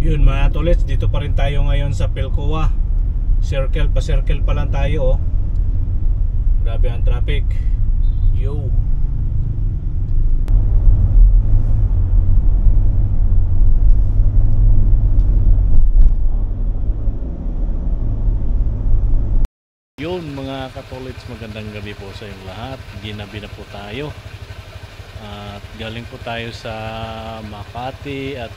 Yun mga tolits, dito pa rin tayo ngayon sa Pilcoa. Circle pa circle pa lang tayo, oh. Grabe ang traffic. Yo. Yun mga katolits, magandang gabi po sa inyong lahat. Ginabi na po tayo. At galing po tayo sa Makati at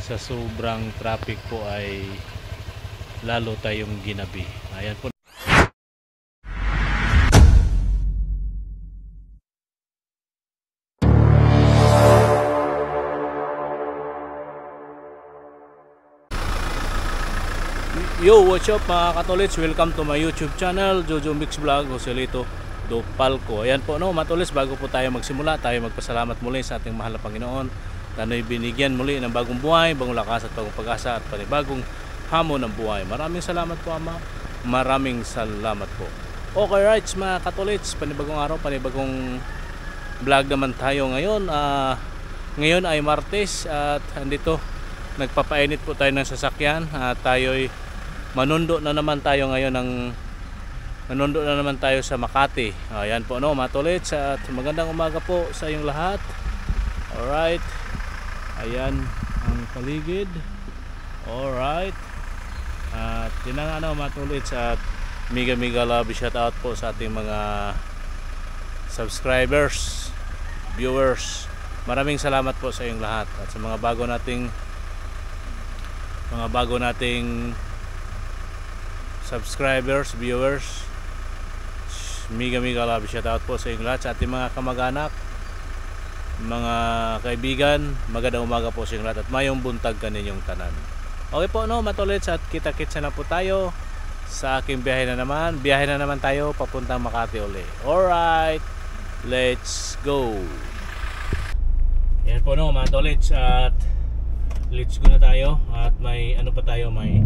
sa sobrang traffic po ay lalo tayong ginabi. Ayan po. Yo, what's up mga katolits? Welcome to my YouTube channel, Jojo Mix Vlog, Joselito Dopalco. Ayan po no, mga tolits, bago po tayo magsimula, tayo magpasalamat muli sa ating mahal na Panginoon. Tayo'y binigyan muli ng bagong buhay, bagong lakas at bagong pag-asa at panibagong hamon ng buhay. Maraming salamat po Ama. Maraming salamat po. Okay right mga katolits, panibagong araw, panibagong vlog naman tayo ngayon. Ngayon ay Martes at andito nagpapainit po tayo ng sasakyan at tayo'y manundo na naman tayo ngayon sa Makati. Ayan po no mga tolits, at magandang umaga po sa inyong lahat. Alright, ayan ang paligid. Alright, at yun na nga mga tolits, at mega love shout out po sa ating mga subscribers, viewers. Maraming salamat po sa inyong lahat, at sa mga bago nating subscribers, viewers, mega love shout out po sa inyong lahat. Sa ating mga kamag-anak, mga kaibigan, magandang umaga po sa inyong lahat at mayong buntag kaninyong tanan. Okay po no matolits, at kita-kits na po tayo sa aking biyahe na naman tayo papuntang Makati uli. Alright, let's go. Yan po no matolits, at let's go na tayo. At may ano pa tayo, may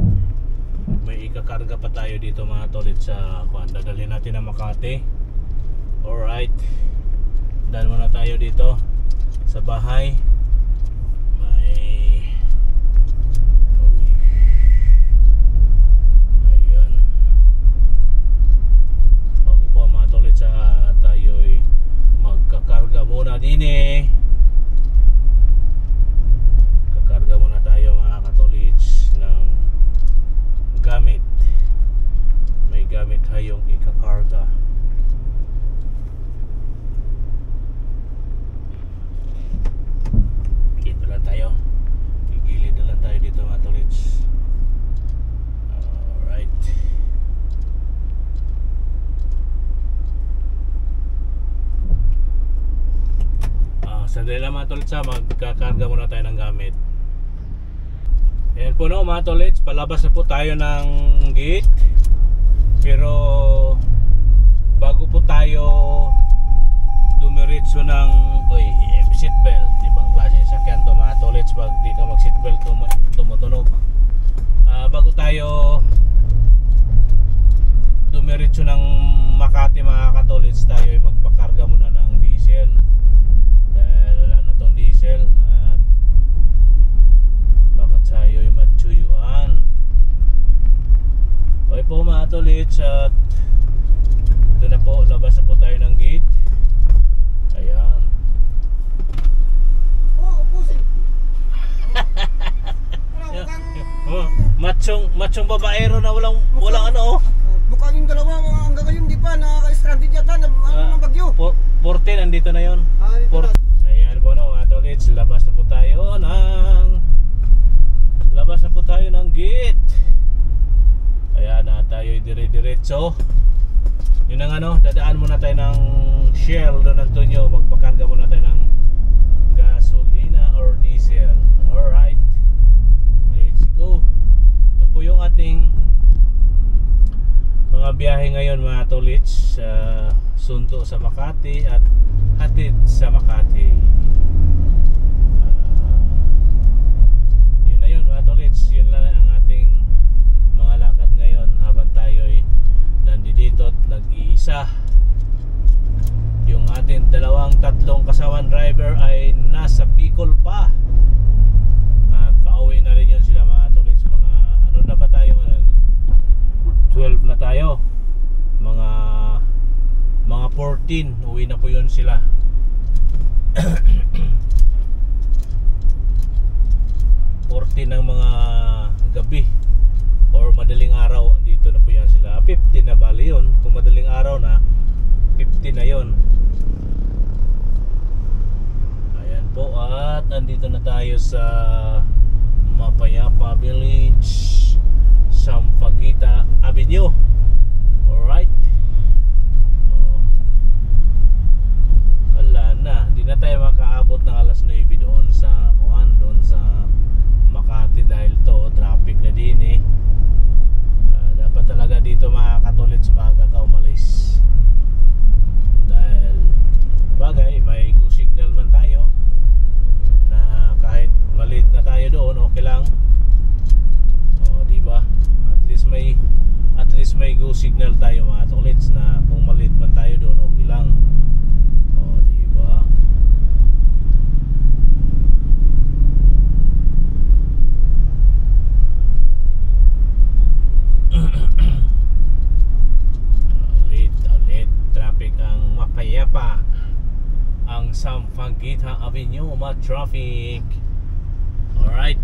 ikakarga pa tayo dito mga tolits sa dadalhin natin na Makati. Alright, dahil muna tayo dito sa bahay. Ayan, okay po mga tolits, tayo'y magkakarga muna din kakarga muna tayo mga katolits ng gamit. May gamit tayong ikakarga. Dito lang tayo, gigilid na lang tayo dito mga tolits. Alright, sandali lang mga tolits, magkakarga muna tayo ng gamit. Ayan po no mga tolits, palabas na po tayo ng gate. Pero bago po tayo dumiretso ng seatbelt, ibang klase ng sakyan to mga tolits, pag di ka mag seatbelt tumutunog. Bago tayo dumiretso ng Makati mga katolits, tayo ay magpakarga muna ng diesel dahil wala na tong diesel. Tayo yung matsuyuan. Okay po mga tolits, at ito na po, labas na po tayo ng gate. Ayan. Machong babaero na walang ano. Mukhang yung dalawa hanggang ngayon di pa nakaka-stranded yata ng bagyo. 14 andito na yon. Ayan po no mga tolits, labas na po tayo ng gate. Ayan na tayo dire-diretso. Yun ang ano, dadaan muna tayo ng Shell Don Antonio, magpakarga muna tayo ng gasolina or diesel. Alright, let's go. Ito po yung ating mga biyahe ngayon mga tolits, sunto sa Makati at hatid sa Makati. Yun na yun mga tolits, yun lang ang ating mga lakad ngayon habang tayo'y nandito at nag-iisa. Yung ating tatlong kasawang driver ay nasa Bicol pa, at pauwi na rin yun sila 14, uwi na po yun sila. 14 ng mga gabi or madaling araw, andito na po yan sila. 15 na bali yun, kung madaling araw na 15 na yun. Ayan po, at andito na tayo sa Mapayapa Village, Sampaguita Avenue. Alright. Wala na, hindi na tayo makaabot ng alas 9 doon sa doon sa Makati dahil to traffic na din eh. Dapat talaga dito makakatulit sa maaga ka umalis. Dahil bagay, may go signal man tayo na kahit maliit na tayo doon, okay lang. O, di ba? At least may go signal tayo mga tulits na kung maliit man tayo doon, okay lang. O, di ba? ulit traffic ang Mapayapa, ang Sampaguita Avenue, traffic. Alright,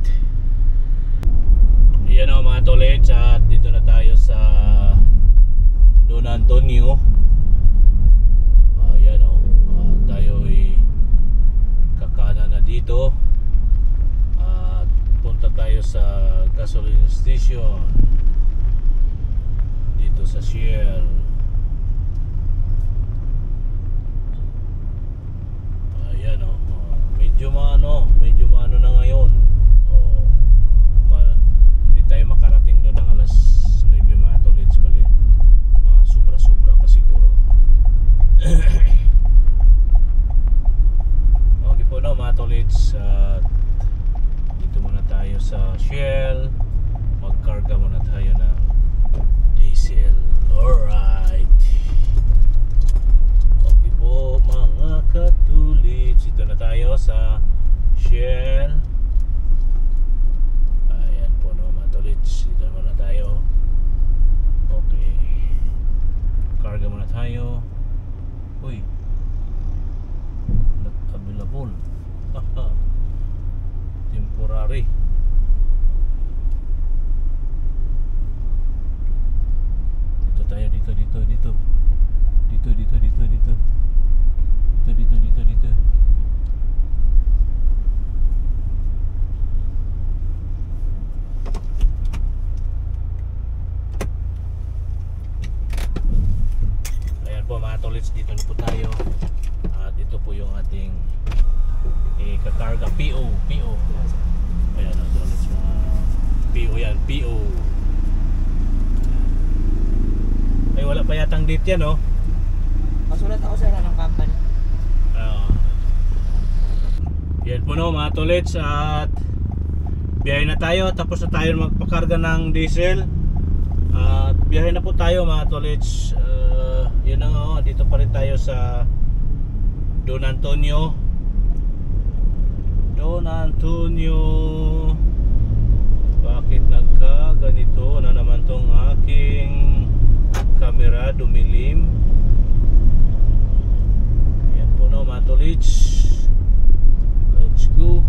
yan o mga tolets, at dito na tayo sa Don Antonio. Yan o, tayo ay kakana na dito at punta tayo sa gasoline station dito sa Shell. Ayan o, medyo maano na ngayon. Hindi tayo makarating doon ng alas 9 mga tolets, bali mga sobra pa siguro. Okay po no mga tolets, dito muna tayo sa Shell, magkarga muna tayo ng diesel. Alright, okay po mga katulits, dito na tayo sa Shell. Ayan po no mga tolits, dito muna tayo. Okay, karga muna tayo. Uy, not available. Temporary. Dito tayo, dito. Ayan po mga tolits, dito na po tayo. At ito po yung ating kakarga PO. Ayan o tolits, mga PO yan, PO. Ay wala pa yatang date yan oh. Masulat ako sir ng company. Yan po no mga tolits, at biyahe na tayo, tapos na tayo magpakarga ng diesel. At biyahe na po tayo mga tolits. Yun na nga, dito pa rin tayo sa Don Antonio. Bakit nagkaganito na naman tong aking camera, dumilim? Yan po no mga tolits, let's go.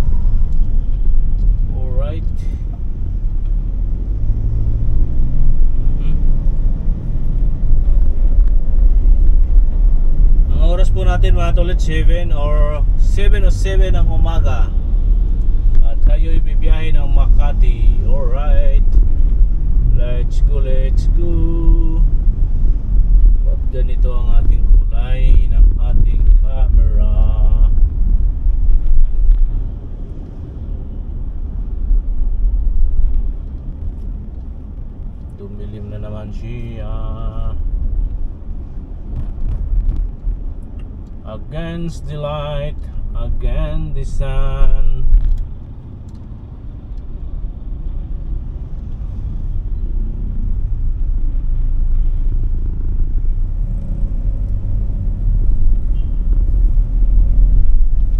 Alright. Ang oras po natin mga tolits, 7 o 7 ng umaga. At tayo ibibiyahe ng Makati. Alright, let's go. At ganito ang ating kulay ng ating camera. Dumilim na naman siya. Against the light, against the sun.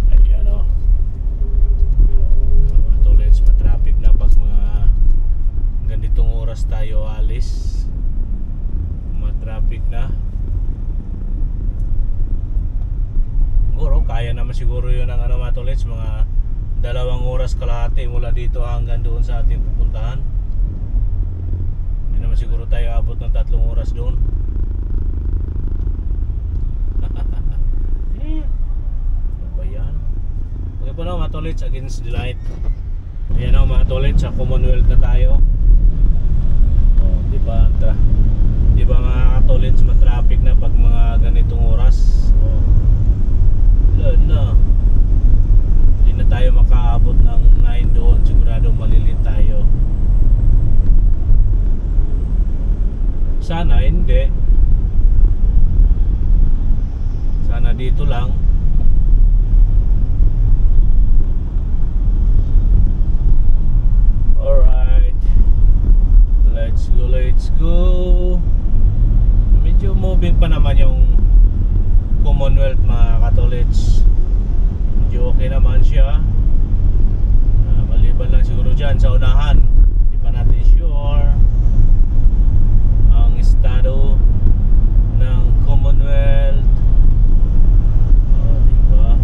Ayan o. Matulits, matraffic na pag mga ganitong oras tayo alis. Matraffic na. siguro yun ang ano mga tolits, mga 2 oras kalahati mula dito hanggang doon sa ating pupuntahan. Hindi naman siguro tayo abot ng 3 oras doon. Ano ba yan? Okay po na mga tolits, against the light. Ayan o mga tolits, sa Commonwealth na tayo. Oh, diba mga tolits, matraffic na pag mga ganitong oras. Oh, wala na. Hindi na tayo makaabot ng 9 doon, sigurado malilit tayo. Sana hindi. Sana dito lang. Alright, let's go. Medyo moving pa naman yung Commonwealth mga katolits. Medyo okay naman siya. Maliban lang siguro dyan sa unahan, di pa natin sure ang estado ng Commonwealth. Diba?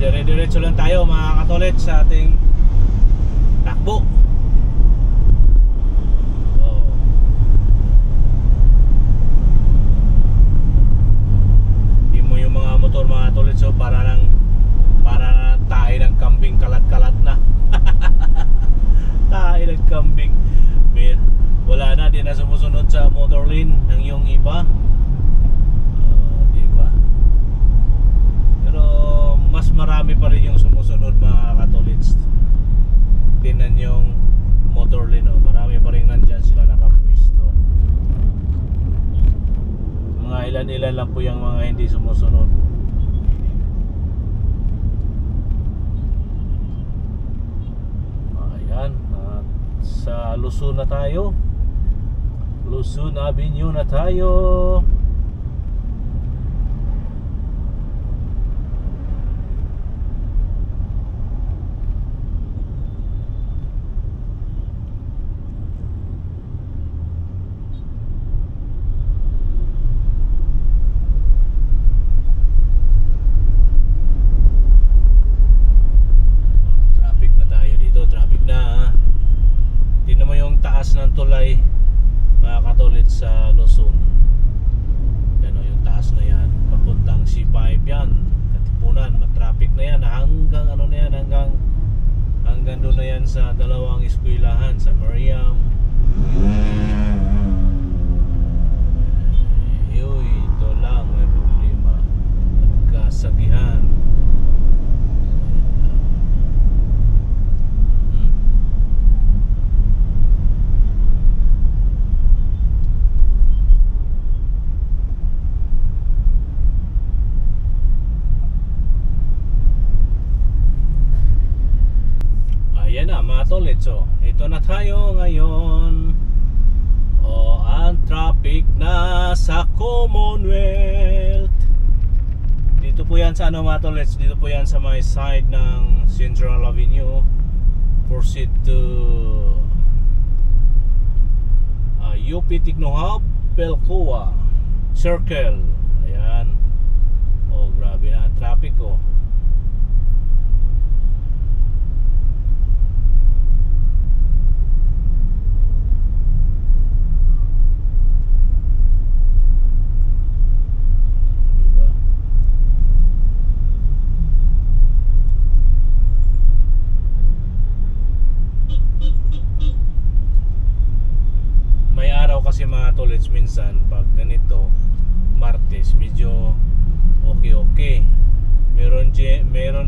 Dire-diretso lang tayo mga katolits sa ating takbo. Oh. Di mo yung mga motor mga katolits, so para na tayo ng kambing kalat-kalat na. Tayo ng kambing. Wala na, di na sumusunod sa motor lane ng yung iba. Diba? Pero mas marami pa rin yung sumusunod mga katolits. Tingnan yung motor lane, marami pa rin nandyan sila nakapwisto. Mga ilan-ilan lang po yung mga hindi sumusunod. Ayan, at sa Luzon na tayo. Luzon Avenue na tayo. Ng tulay mga katolits sa Luzon. Yan o, yung taas na yan papuntang C5 yan, Katipunan. Matraffic na yan hanggang ano na yan, hanggang doon na yan sa dalawang eskwelahan, sa Mariam. Ito lang may problema, nagkasagihan. Ayan na mga tolits, so ito na tayo ngayon. Ang traffic na sa Commonwealth. Dito po yan sa ano mga tolits, dito po yan sa may side ng Central Avenue. Proceed to UP Technohub, Pelcoa Circle. Ayan. Oh, grabe na ang traffic oh. Kasi mga tolits, minsan pag ganito Martes medyo okay. Meron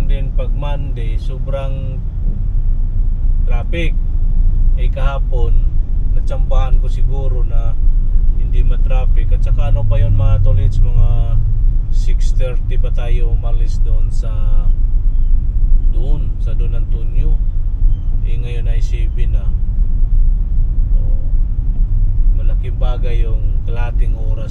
din pag Monday sobrang traffic. Kahapon natsambahan ko siguro na hindi matraffic. At saka ano pa yun mga tolits, mga 6:30 pa tayo umalis doon sa Don Antonio. Ngayon ay 7 na. Malaking bagay yung kalahating oras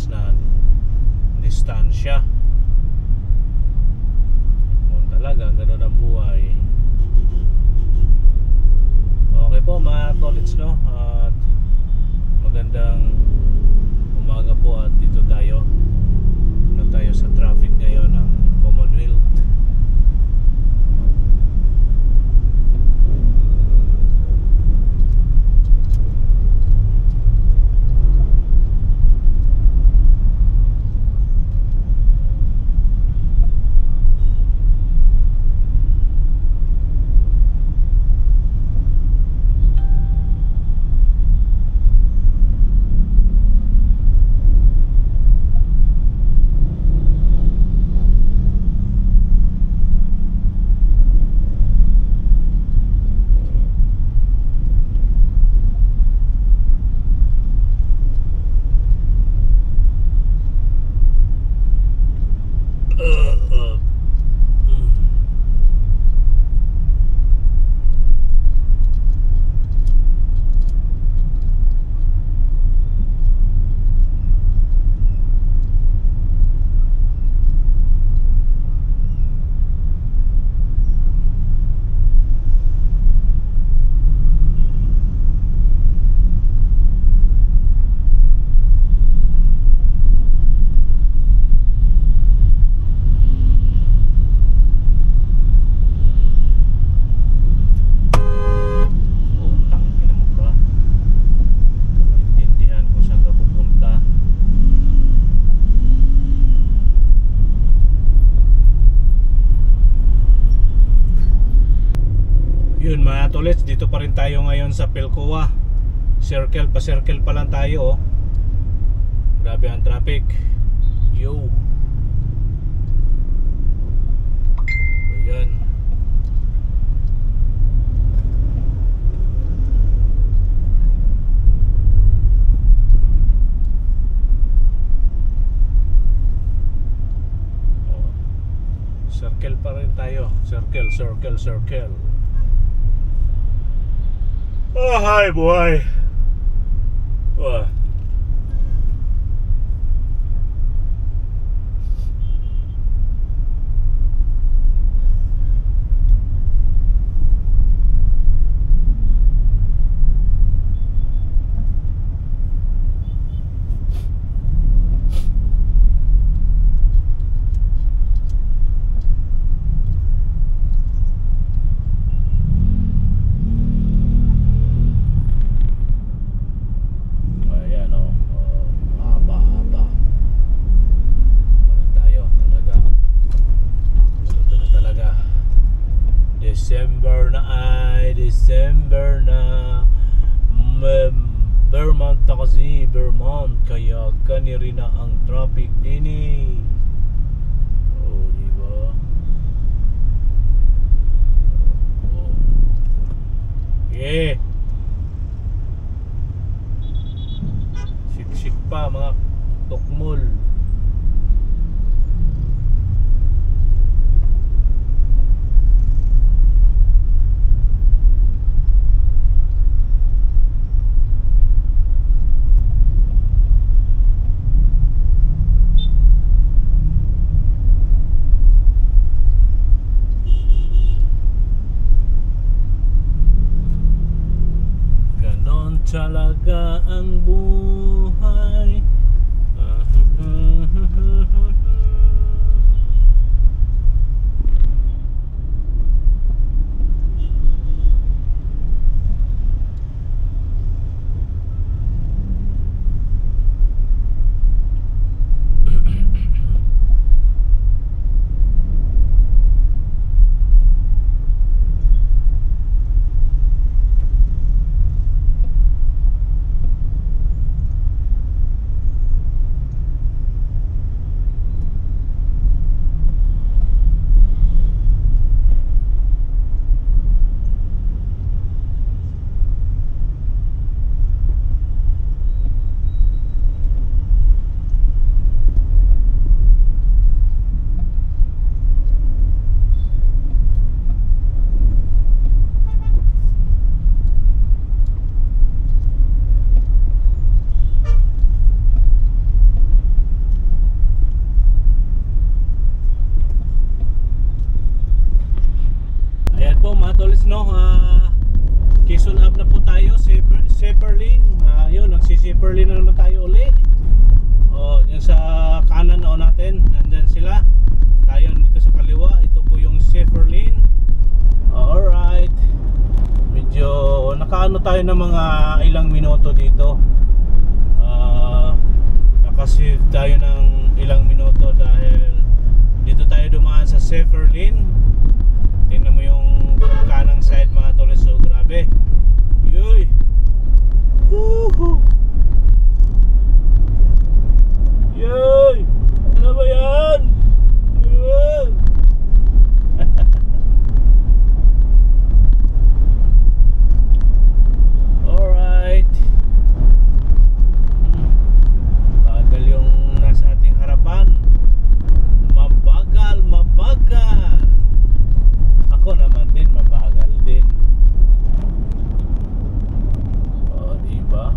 tolits, dito pa rin tayo ngayon sa Pilcoa. Circle pa circle pa lang tayo, oh. Grabe ang traffic. Yo. Ayan. Circle pa rin tayo. Circle, circle, circle. Oh, hi boy. Oh. December na Vermont na kasi, Vermont, kaya kaniri na ang traffic din eh. Oh, diba? Oh. Yeah. Sik-sik pa mga tukmol. Talaga ang buhay. No, Quezon Ave na po tayo, Zipper Lane. Yun, nagsi-Zipper Lane na naman tayo uli. Oh, yung sa kanan o natin, nandyan sila. Tayo dito sa kaliwa, ito po yung Zipper Lane. Alright. Medyo nakaano tayo ng mga ilang minuto dito. Nakasave tayo ng ilang minuto dahil dito tayo dumaan sa Zipper Lane. Tingnan mo yung kanang side mga tol, so grabe. Yoy. Woohoo. Yoy. Ano ba yan? Yoy. Alright. Bagal yung nasa ating harapan. Mabagal, mabagal. Ako naman din, mabagal din. Oh, diba?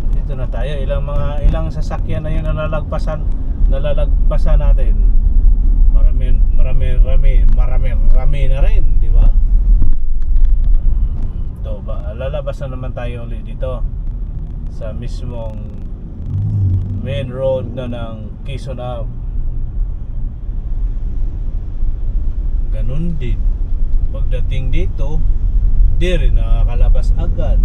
Dito na tayo, ilang sasakyan na yung nalalagpasan natin. Marami na rin, di ba? Ito ba, lalabas na naman tayo ulit dito sa mismong main road na ng Quezon Ave. Ganun din. Pagdating dito, di rin nakakalabas agad.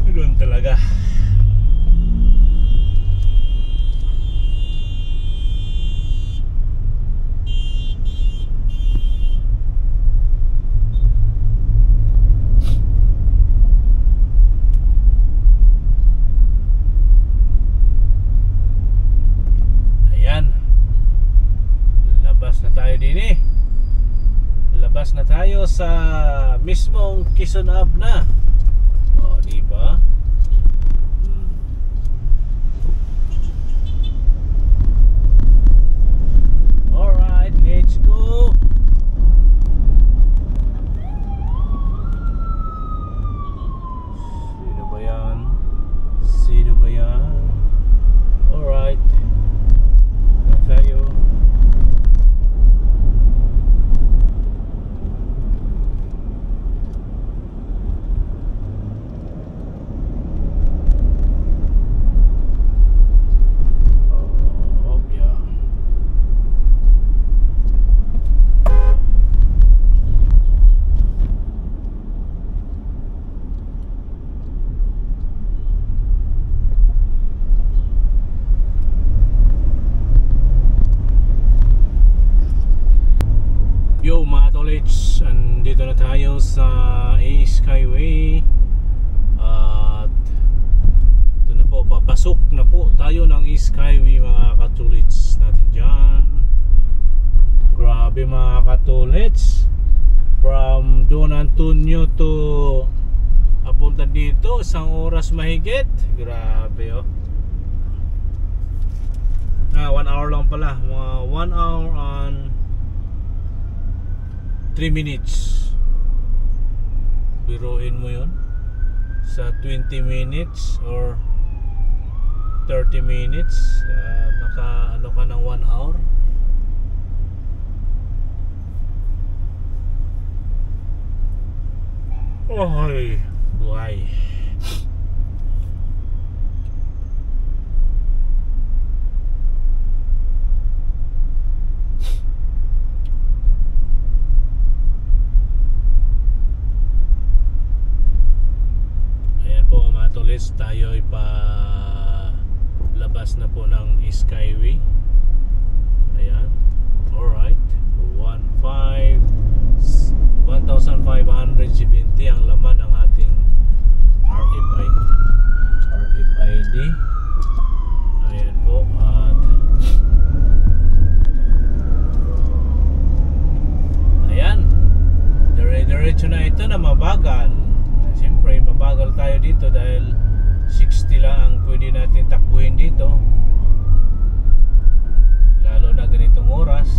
Ganun talaga. sa mismong Quezon Ave na. Oh, di ba? Alright, let's go. Sino ba yan? Sino ba yan? Alright. Tayo. Yo mga tolits, andito na tayo sa East Skyway. At ito na po, papasok na po tayo ng East Skyway mga katolits natin dyan. Grabe mga katolits, from Don Antonio to apunta dito, 1 oras mahigit. Grabe oh. 1 hour lang pala, mga 1 hour and 3 minutes. Biruin mo yun sa 20 minutes or 30 minutes, naka ano ka ng 1 hour. Oy, buhay. Tayo ay pa labas na po ng East Skyway. Ayan. Alright. 1,570 ang laman ng ating RFID. Ayan po. At ayan, dire-diretso na ito na mabagal. Siyempre mabagal tayo dito dahil 60 lang ang pwede natin takbuhin dito, lalo na ganitong oras.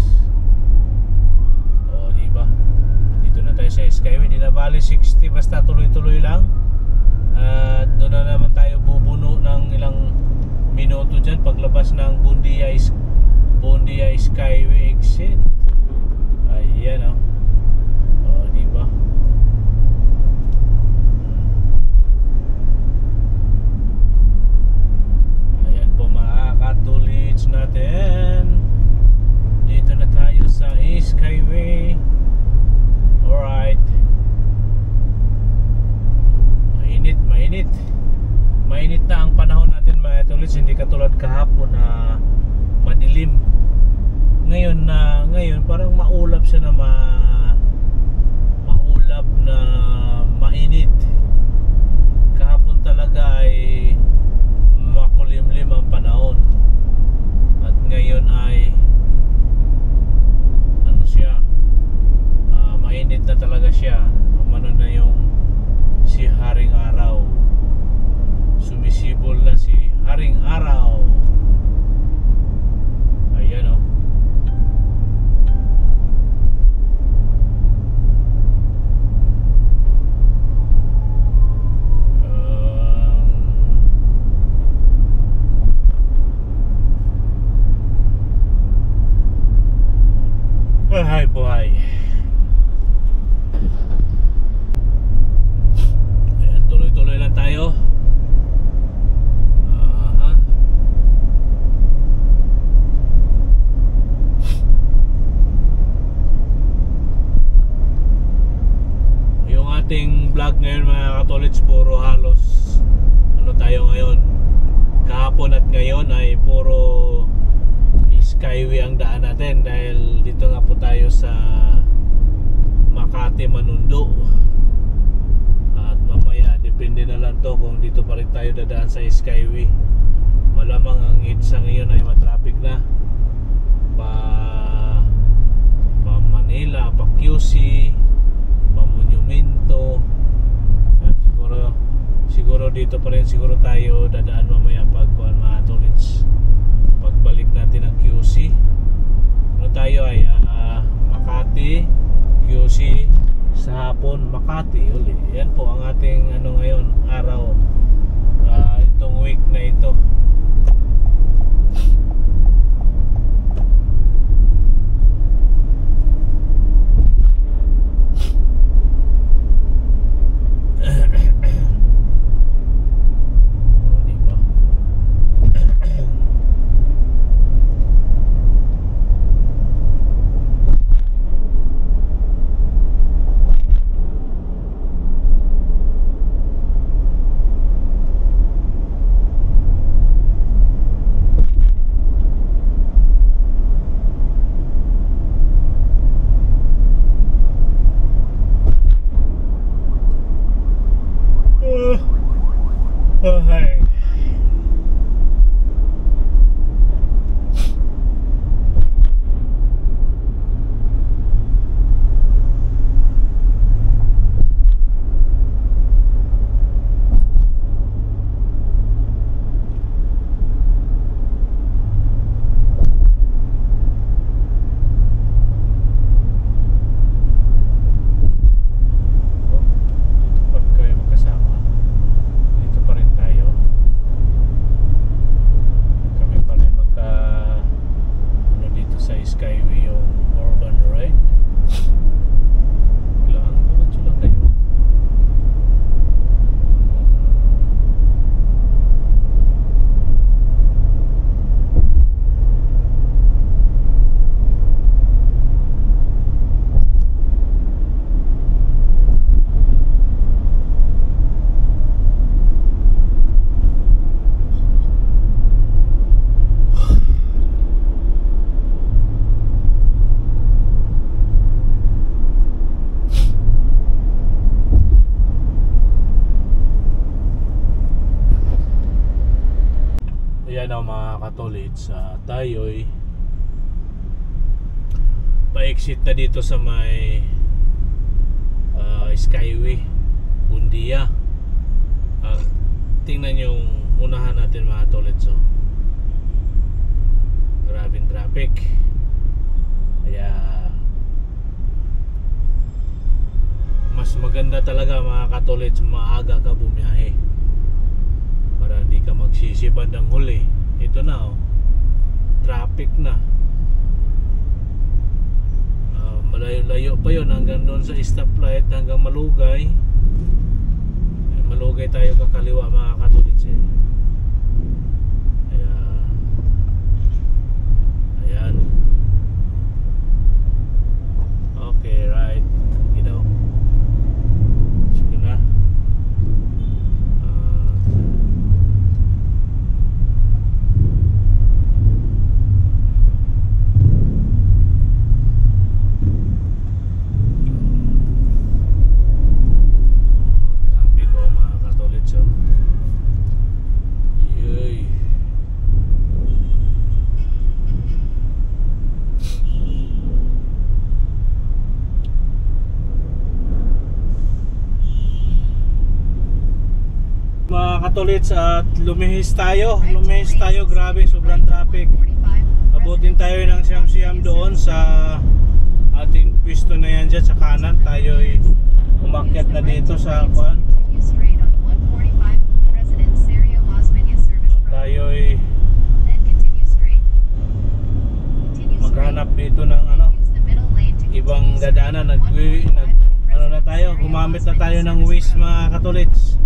O diba, dito na tayo sa Skyway, di na bali 60, basta tuloy-tuloy lang. At doon na naman tayo bubuno ng ilang minuto dyan paglabas ng Bundia Skyway exit. Ayan o. O diba, katulits natin, dito na tayo sa East Skyway. Alright. Mainit na ang panahon natin mga katulits, hindi katulad kahapon na madilim. Ngayon parang maulap siya na maulap na mainit. Kahapon talaga ay makulimlim ang panahon, at ngayon ay ano siya, mainit na talaga siya. Umano na yung si Haring Araw, sumisibol na si Haring Araw. Ayan o. Buhay. Ayan, tuloy-tuloy lang tayo. Yung ating vlog ngayon mga katolits, puro halos ano tayo ngayon, kahapon at ngayon ay puro Skyway ang daan natin, dahil dito nga po tayo sa Makati, Manundo. At mamaya depende na lang to kung dito pa rin tayo dadaan sa Skyway. Malamang ang EDSA ngayon ay matraffic na pa Manila, pa QC, Minto. Siguro dito pa rin siguro tayo dadaan mamaya pag mga tolits. Pagbalik natin ng QC. Ano tayo ay Makati, QC sa hapon, Makati uli. Yan po ang ating ngayon araw. Itong week na ito. Okay. Skyway yung urban ride. Diretso lang kayo. Ayan ang mga katolits, tayo'y pa-exit na dito sa may Skyway Bundia. Tingnan yung unahan natin mga katolits, grabing traffic. Kaya mas maganda talaga mga katolits, maaga ka bumiyahe para hindi ka magsisi bandang huli. Ito na traffic na. Malayo-layo pa yon hanggang doon sa stoplight, hanggang Malugay. Malugay tayo kakaliwa mga katolits Kaya ayan. Okay, right. Sige na. Katolits, at lumihis tayo, grabe, sobrang traffic. Abutin tayo ng siyam-siyam doon sa ating pwesto na yan dyan sa kanan. Tayo'y umakyat na dito sa kuan. Tayo'y maghanap dito ng ibang dadaanan. Na tayo, gumamit na tayo ng Waze mga katolits.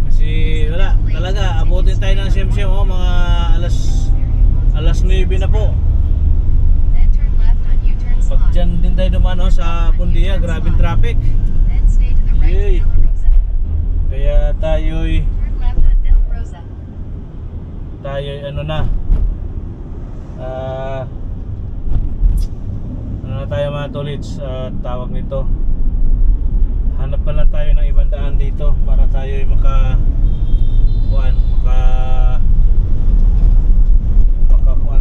Kasi wala, talaga abutin tayo ng siyam-siyam mga alas 9 na po. Pag dyan din tayo dumaan sa Bundia, grabing traffic. Yay. Kaya tayo'y tayo mga tolits, tawag nito, hanap na lang tayo ng ibang daan dito para tayo makakuan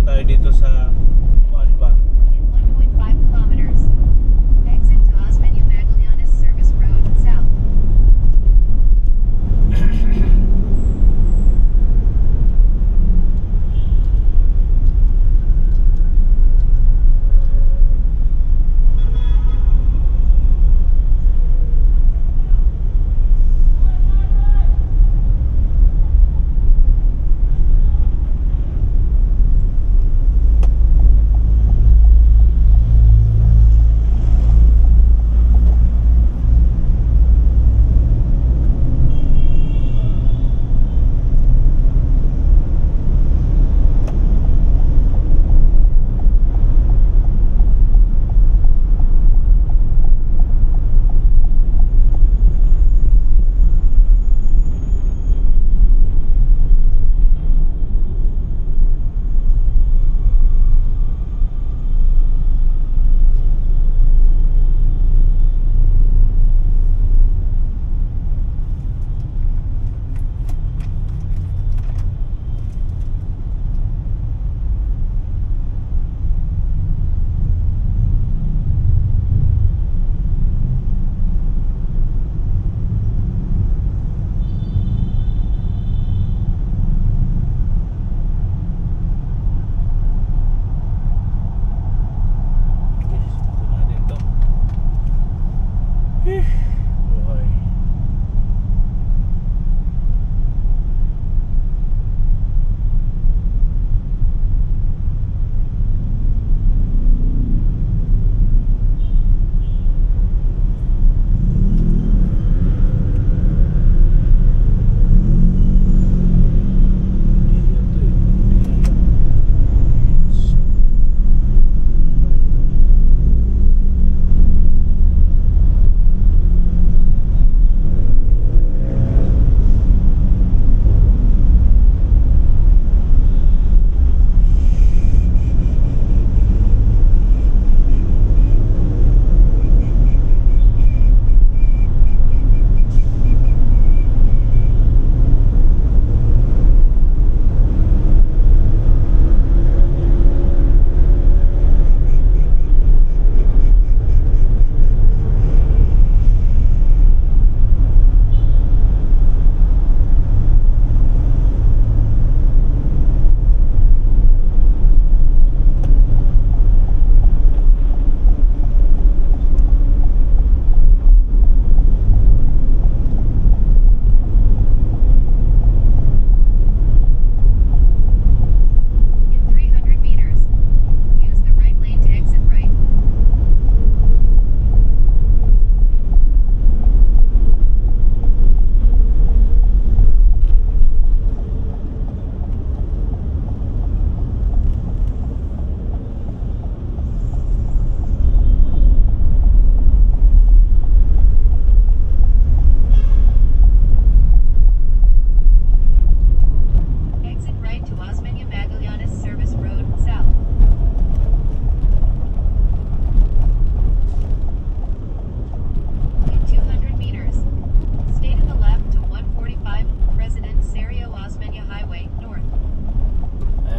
tayo dito sa kuan ba.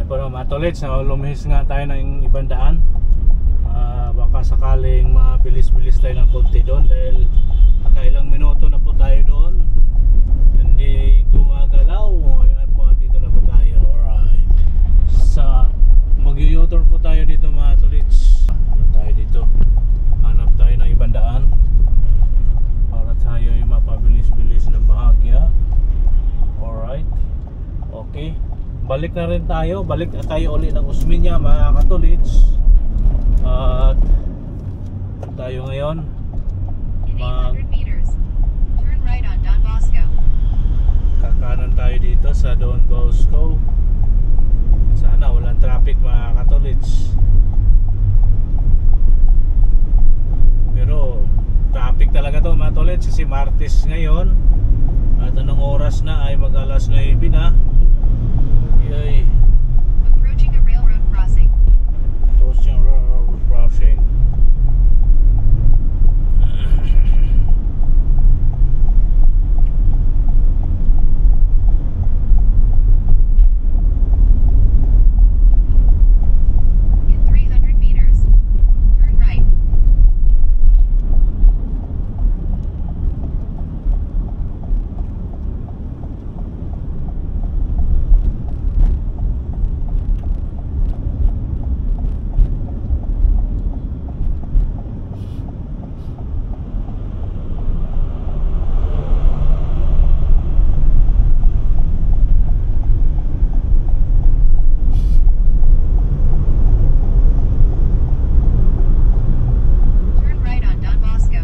po no, mga tolits, lumihis nga tayo ng ibang daan. Baka sakaling mabilis-bilis tayo ng konti doon dahil nakailang minuto na po tayo doon. Hindi gumagalaw. Ayan po, dito na po tayo. Alright. Mag-u-turn po tayo dito mga tolits. Ano tayo dito? Hanap tayo ng ibang daan para tayo ay mapabilis-bilis ng bahagya. Alright. Okay. Balik na rin tayo. Balik na tayo ulit ng Osmeña mga katolits. At tayo ngayon In 800 meters, turn right on Don Bosco. kakanan tayo dito sa Don Bosco. Sana walang traffic mga katolits. Pero traffic talaga to mga tolits kasi Martes ngayon. At anong oras na ay mag alas 9 na. Yay. Approaching a railroad crossing. Crossing railroad crossing. In 300 meters, turn right. Turn right on Don Bosco.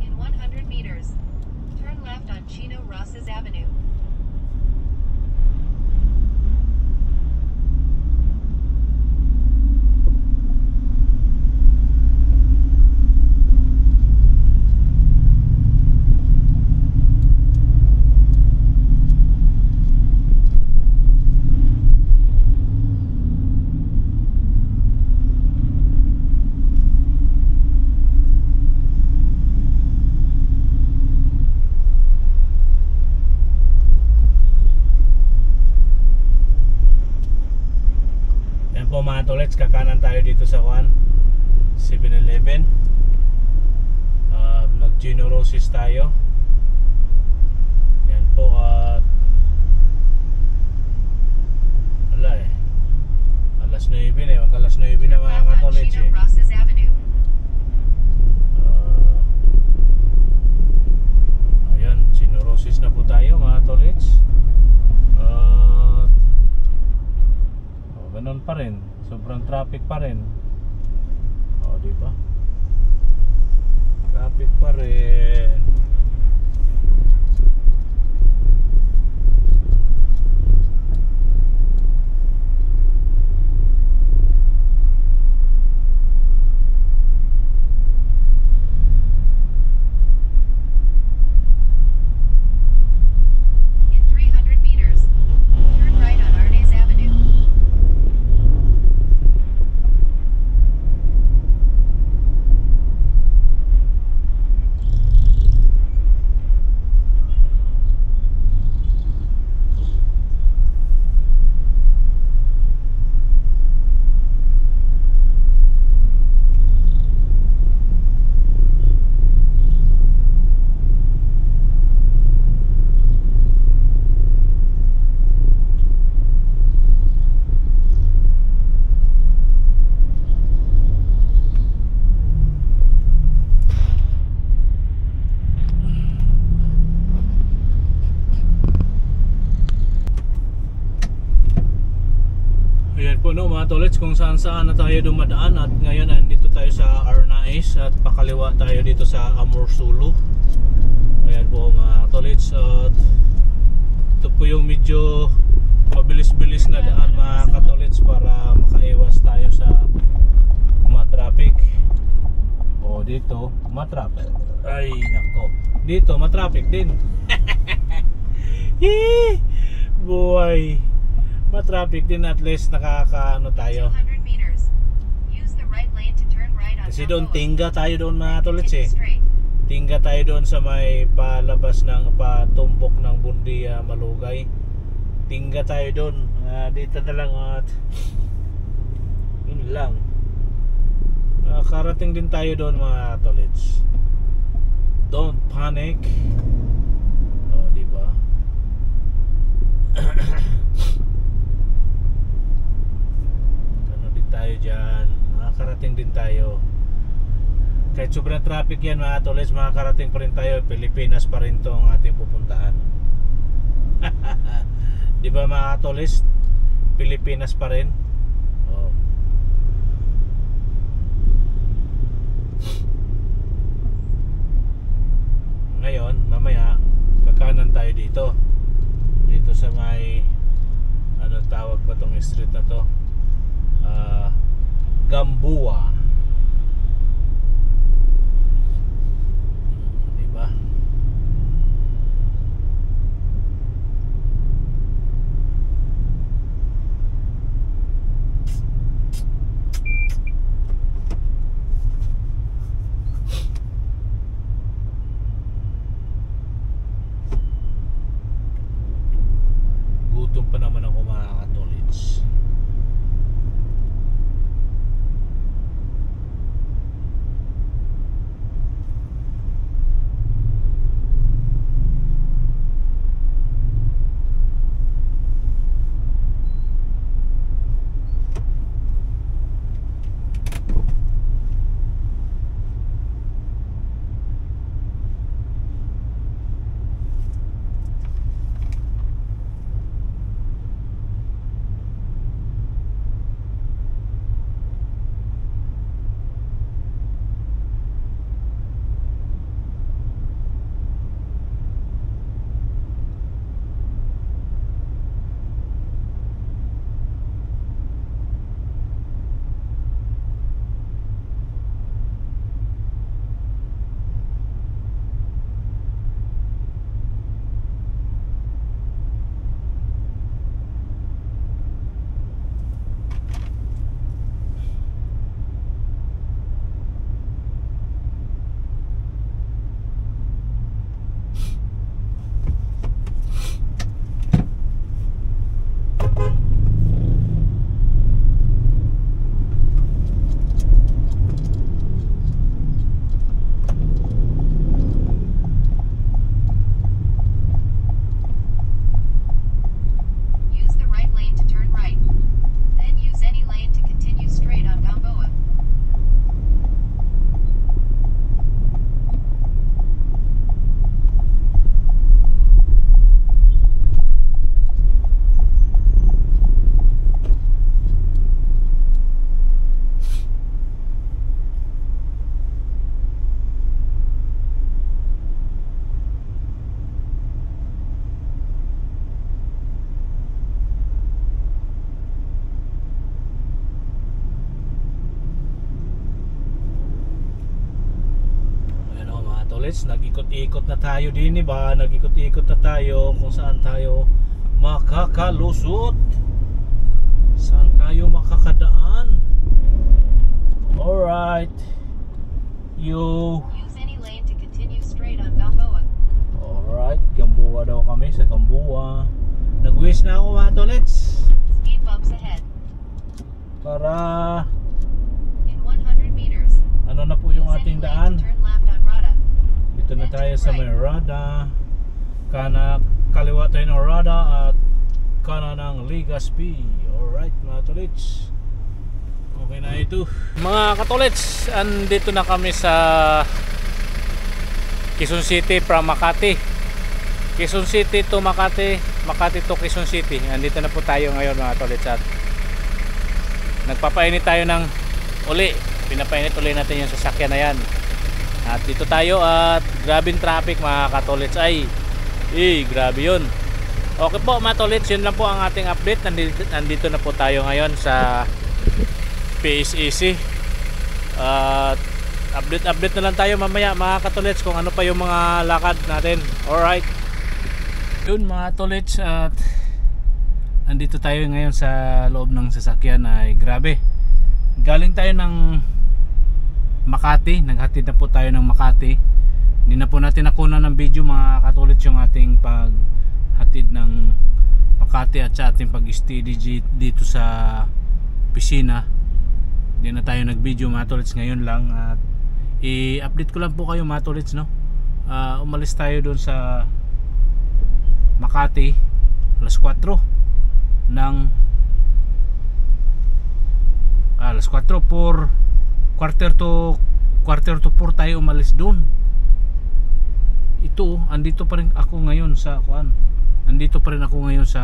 In 100 meters, turn left on Chino Rosas Avenue. Yan po mga tolets, kakanan tayo dito sa 7-Eleven. Nag Gino Rosas tayo. Yan po at wala alas 9 na mag alas 9 na mga Turn left on katolets Chino Rosas Avenue. Ayan, Gino Rosas na po tayo mga tolets. At ganun pa rin, sobrang traffic pa rin. Di ba? Traffic pa rin. In 300 meters, turn right on Arnes Avenue. Ayan po no mga tolets, kung saan saan na tayo dumadaan. At ngayon nandito tayo sa Arnaiz at pakaliwa tayo dito sa Amorsulu. Ayan po. po mga katolits, at ito po yung medyo mabilis-bilis na daan mga katolits para makaiwas tayo sa mga traffic. O dito matraffic, ay nako, dito matraffic din. Buhay, matraffic din, at least nakakaano tayo. 200 meters. Use the right lane to turn right on Kasi doon Balboa. tingga tayo doon mga katolits Continue straight. Tingga tayo doon sa may palabas ng patumbok ng Bundia, Malugay. Tingga tayo doon. Dito na lang at yun lang. Karating din tayo doon mga katolits. Don't panic. O, diba? Ano din tayo dyan. Makakarating din tayo. Kahit sobrang traffic yan mga katolits, makakarating pa rin tayo. Pilipinas pa rin to ang ating pupuntahan. Di ba mga katolits? Pilipinas pa rin. Oh. Ngayon, mamaya kakanan tayo dito. Dito sa may anong tawag ba tong street na to? Gamboa. Diba? Gutom pa naman ako mga katolits. Use the right lane to turn right. Then use any lane to continue straight on Balboa. Ayan o mga katolits, nag-ikot-ikot na tayo din, diba? Nag-ikot-ikot na tayo kung saan tayo makakalusot, saan tayo makakadaan. Alright, you. Use any lane to continue straight on Balboa. Alright, Gamboa daw kami, sa Gamboa. Nag-wish na ako mga katolits Speed bumps ahead. para In 100 meters. ano na po yung Use any ating lane daan. to turn left on Rada. Dito na tayo sa may Rada. Kaliwa tayo ng Rada at kanan ng Legazpi. Alright mga katolits, okay na ito mga katolits. Andito na kami sa Quezon City from Makati. Quezon City to Makati, Makati to Quezon City. Andito na po tayo ngayon mga katolits, at nagpapainit tayo ng uli. Pinapainit uli natin yung sasakyan na yan. At dito tayo at grabing traffic mga katolits. Ay, grabe yun. Okay po mga tolits, yun lang po ang ating update. Nandito na po tayo ngayon sa PSEC. At update na lang tayo mamaya mga katolits kung ano pa yung mga lakad natin. Alright. Yun mga tolits, at nandito tayo ngayon sa loob ng sasakyan. Ay grabe, galing tayo ng Makati, naghatid na po tayo ng Makati. Hindi na po natin nakuha ng video mga katulad yung ating paghatid ng Makati at sa ating pag-steady dito sa pisina. Hindi na tayo nag-video mga tolits ngayon lang, at i-update ko lang po kayo mga tolits, no? Umalis tayo doon sa Makati alas 4 ng alas 4 por quarter to 4 tayo umalis doon. Ito, andito pa rin ako ngayon sa andito pa rin ako ngayon sa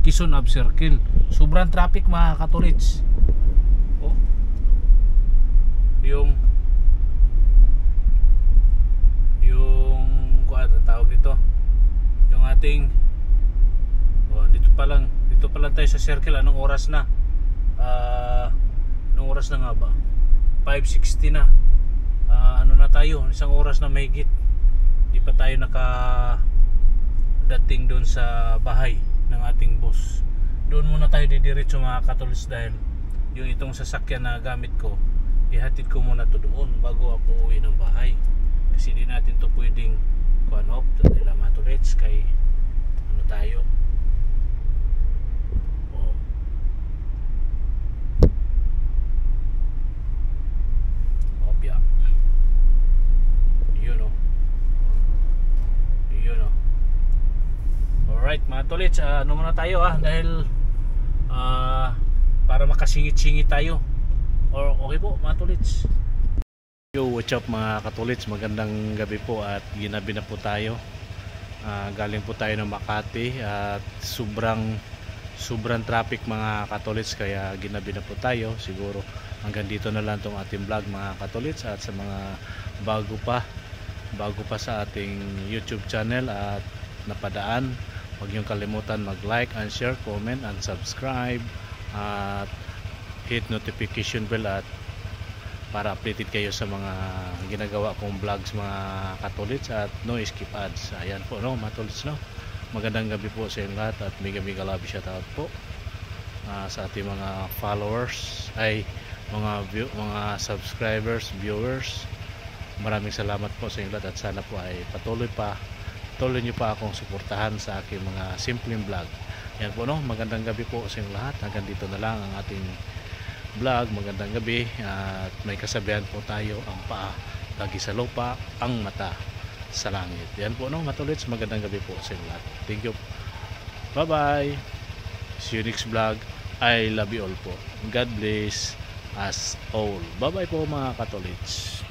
Quezon Ave Circle. Sobrang traffic mga katolits. Oh. Yung tawag dito. Yung ating dito pa lang tayo sa circle. Anong oras na? Anong oras na nga ba? 5:60 na. Ano na tayo? Isang oras na mahigit. Di pa tayo dating doon sa bahay ng ating boss. Doon muna tayo didiretso mga katolits, dahil yung itong sasakyan na gamit ko, ihatid ko muna to doon bago ako uwi ng bahay. Kasi di natin to pwedeng off nila mga katolits, kay ano tayo. Alright mga tolits, ano muna tayo dahil para makasingit-singit tayo. Okay po mga tolits. Yo, what's up mga katolits, magandang gabi po at ginabi na po tayo. Galing po tayo ng Makati at sobrang traffic mga katolits, kaya ginabi na po tayo. Siguro hanggang dito na lang tong ating vlog mga katolits, at sa mga bago pa sa ating YouTube channel at napadaan, huwag niyong kalimutan mag-like and share, comment and subscribe, at hit notification bell at para updated kayo sa mga ginagawa kong vlogs mga katolits, at no skip ads. Ayan po no mga tolits, no. Magandang gabi po sa inyong lahat, at mega love shoutout po sa ating mga followers, mga subscribers, viewers. Maraming salamat po sa inyong lahat, at sana po ay patuloy nyo pa akong suportahan sa aking mga simpleng vlog. Yan po no, magandang gabi po sa inyong lahat. Hanggang dito na lang ang ating vlog. Magandang gabi, at may kasabihan po tayo, ang paa lagi sa lupa, ang mata sa langit. Yan po no mga tolits, magandang gabi po sa inyong lahat. Thank you, bye bye, see you next vlog. I love you all po. God bless us all. Bye bye po mga katolits.